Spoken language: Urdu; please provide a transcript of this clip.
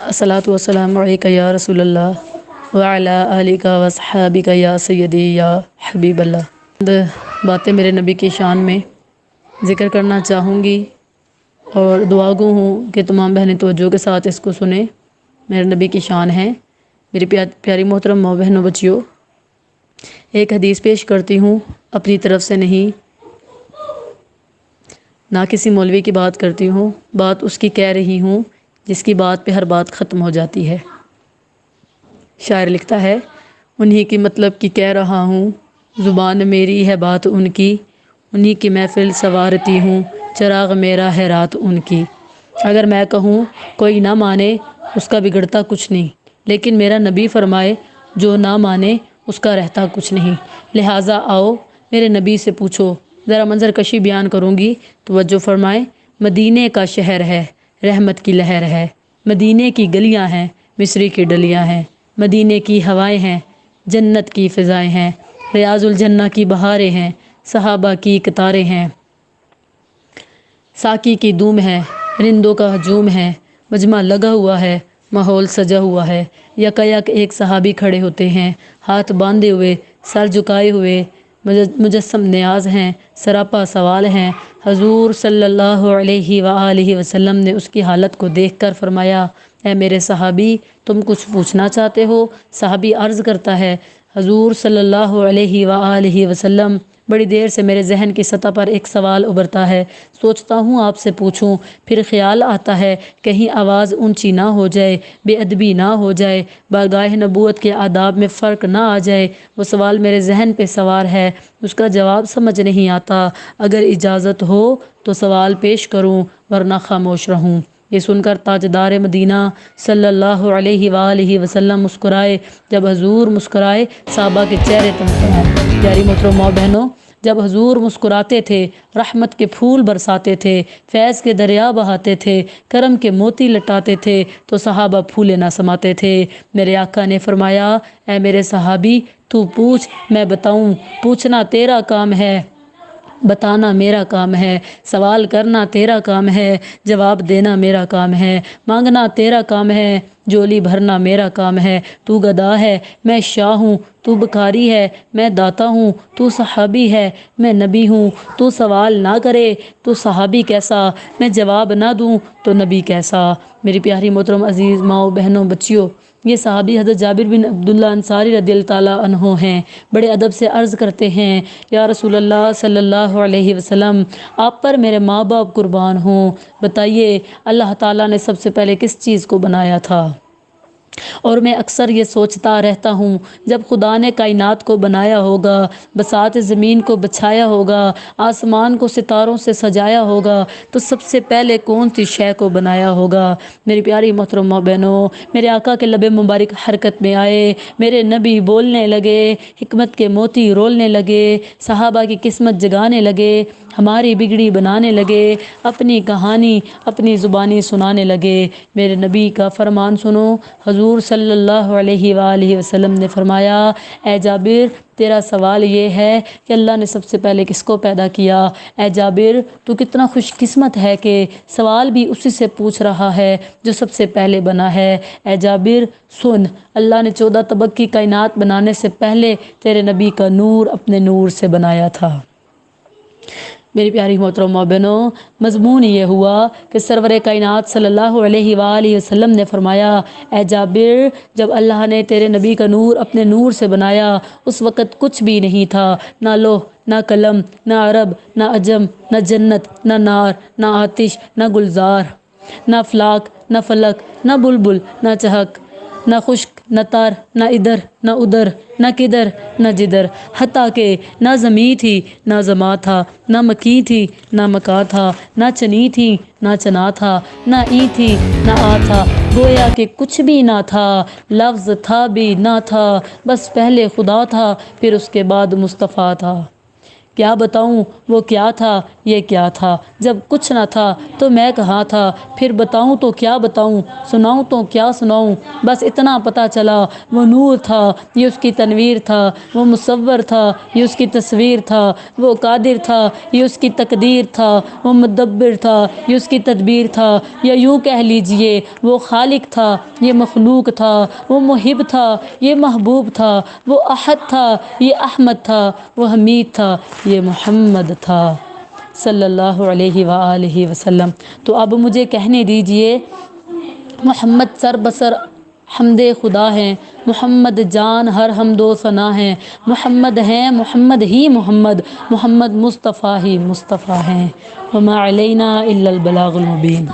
الصلاۃ والسلام علیک یا رسول اللہ وعلی آلک وصحابک یا سیدی یا حبیب اللہ۔ باتیں میرے نبی کی شان میں ذکر کرنا چاہوں گی اور دعا گو ہوں کہ تمام بہنیں توجہ کے ساتھ اس کو سنیں۔ میرے نبی کی شان ہے۔ میری پیاری محترم ماں بہنوں بچیوں، ایک حدیث پیش کرتی ہوں، اپنی طرف سے نہیں، نہ کسی مولوی کی بات کرتی ہوں، بات اس کی کہہ رہی ہوں جس کی بات پہ ہر بات ختم ہو جاتی ہے۔ شاعر لکھتا ہے، انہی کی مطلب کی کہہ رہا ہوں، زبان میری ہے بات ان کی، انہی کی محفل سنوارتی ہوں، چراغ میرا ہے رات ان کی۔ اگر میں کہوں کوئی نہ مانے اس کا بگڑتا کچھ نہیں، لیکن میرا نبی فرمائے جو نہ مانے اس کا رہتا کچھ نہیں۔ لہٰذا آؤ میرے نبی سے پوچھو۔ ذرا منظر کشی بیان کروں گی، توجہ فرمائیں۔ مدینے کا شہر ہے، رحمت کی لہر ہے، مدینے کی گلیاں ہیں، مصری کی ڈلیاں ہیں، مدینے کی ہوائیں ہیں، جنت کی فضائیں ہیں، ریاض الجنہ کی بہاریں ہیں، صحابہ کی قطاریں ہیں، ساقی کی دھوم ہے، رندوں کا ہجوم ہے، مجمع لگا ہوا ہے، ماحول سجا ہوا ہے، یکایک ایک صحابی کھڑے ہوتے ہیں، ہاتھ باندھے ہوئے، سر جھکائے ہوئے، مجسم نیاز ہیں، سراپا سوال ہیں۔ حضور صلی اللہ علیہ وآلہ وسلم نے اس کی حالت کو دیکھ کر فرمایا، اے میرے صحابی، تم کچھ پوچھنا چاہتے ہو؟ صحابی عرض کرتا ہے، حضور صلی اللہ علیہ وآلہ وسلم، بڑی دیر سے میرے ذہن کی سطح پر ایک سوال ابھرتا ہے، سوچتا ہوں آپ سے پوچھوں، پھر خیال آتا ہے کہیں آواز اونچی نہ ہو جائے، بے ادبی نہ ہو جائے، بارگاہ نبوت کے آداب میں فرق نہ آ جائے۔ وہ سوال میرے ذہن پہ سوار ہے، اس کا جواب سمجھ نہیں آتا، اگر اجازت ہو تو سوال پیش کروں ورنہ خاموش رہوں۔ یہ سن کر تاجدار مدینہ صلی اللہ علیہ وآلہ وسلم مسکرائے۔ جب حضور مسکرائے صحابہ کے چہرے چمکتے ہیں۔ پیاری محترم ماں بہنوں، جب حضور مسکراتے تھے، رحمت کے پھول برساتے تھے، فیض کے دریا بہاتے تھے، کرم کے موتی لٹاتے تھے تو صحابہ پھولے نہ سماتے تھے۔ میرے آقا نے فرمایا، اے میرے صحابی، تو پوچھ میں بتاؤں۔ پوچھنا تیرا کام ہے، بتانا میرا کام ہے، سوال کرنا تیرا کام ہے، جواب دینا میرا کام ہے، مانگنا تیرا کام ہے، جولی بھرنا میرا کام ہے۔ تو گدا ہے، میں شاہ ہوں، تو بھکاری ہے، میں داتا ہوں، تو صحابی ہے، میں نبی ہوں۔ تو سوال نہ کرے تو صحابی کیسا، میں جواب نہ دوں تو نبی کیسا۔ میری پیاری محترم عزیز ماؤں بہنوں بچیوں، یہ صحابی حضرت جابر بن عبداللہ انصاری رضی اللہ تعالیٰ عنہ ہیں۔ بڑے ادب سے عرض کرتے ہیں، یا رسول اللہ صلی اللہ علیہ وسلم، آپ پر میرے ماں باپ قربان ہوں، بتائیے اللہ تعالیٰ نے سب سے پہلے کس چیز کو بنایا تھا؟ اور میں اکثر یہ سوچتا رہتا ہوں، جب خدا نے کائنات کو بنایا ہوگا، بساط زمین کو بچھایا ہوگا، آسمان کو ستاروں سے سجایا ہوگا، تو سب سے پہلے کون سی شے کو بنایا ہوگا؟ میری پیاری محترم ماں بہنوں، میرے آقا کے لب مبارک حرکت میں آئے، میرے نبی بولنے لگے، حکمت کے موتی رولنے لگے، صحابہ کی قسمت جگانے لگے، ہماری بگڑی بنانے لگے، اپنی کہانی اپنی زبانی سنانے لگے۔ میرے نبی کا فرمان سنو۔ حضور صلی اللہ علیہ وآلہ وسلم نے فرمایا، اے جابر، تیرا سوال یہ ہے کہ اللہ نے سب سے پہلے کس کو پیدا کیا؟ اے جابر، تو کتنا خوش قسمت ہے کہ سوال بھی اسی سے پوچھ رہا ہے جو سب سے پہلے بنا ہے۔ اے جابر سن، اللہ نے 14 طبق کی کائنات بنانے سے پہلے تیرے نبی کا نور اپنے نور سے بنایا تھا۔ میری پیاری محترم ماں بہنوں، مضمون یہ ہوا کہ سرور کائنات صلی اللہ علیہ وآلہ وسلم نے فرمایا، اے جابر، جب اللہ نے تیرے نبی کا نور اپنے نور سے بنایا، اس وقت کچھ بھی نہیں تھا، نہ لوح، نہ قلم، نہ عرب، نہ عجم، نہ جنت، نہ نار، نہ آتش، نہ گلزار، نہ افلاک، نہ فلک، نہ بلبل، نہ چہک، نہ خشک، نہ تر، نہ ادھر، نہ ادھر، نہ کدھر، نہ جدھر، حتیٰ کہ نہ زمیں تھی، نہ زماں تھا، نہ مکیں تھی، نہ مکاں تھا، نہ چنی تھی، نہ چنا تھا، نہ ای تھی، نہ آ تھا، گویا کہ کچھ بھی نہ تھا، لفظ تھا بھی نہ تھا، بس پہلے خدا تھا، پھر اس کے بعد مصطفیٰ تھا۔ کیا بتاؤں وہ کیا تھا یہ کیا تھا، جب کچھ نہ تھا تو میں کہاں تھا، پھر بتاؤں تو کیا بتاؤں، سناؤں تو کیا سناؤں، بس اتنا پتہ چلا وہ نور تھا یہ اس کی تنویر تھا، وہ مصور تھا یہ اس کی تصویر تھا، وہ قادر تھا یہ اس کی تقدیر تھا، وہ مدبر تھا یہ اس کی تدبیر تھا، یا یوں کہہ لیجئے وہ خالق تھا یہ مخلوق تھا، وہ محب تھا یہ محبوب تھا، وہ احد تھا یہ احمد تھا، وہ حمید تھا یہ محمد تھا صلی اللہ علیہ وآلہ وسلم۔ تو اب مجھے کہنے دیجئے، محمد سر بسر حمد خدا ہیں، محمد جان ہر حمد و ثنا ہیں، محمد ہیں محمد ہی محمد، محمد مصطفیٰ ہی مصطفیٰ ہیں، وما علینا الا البلاغ المبین۔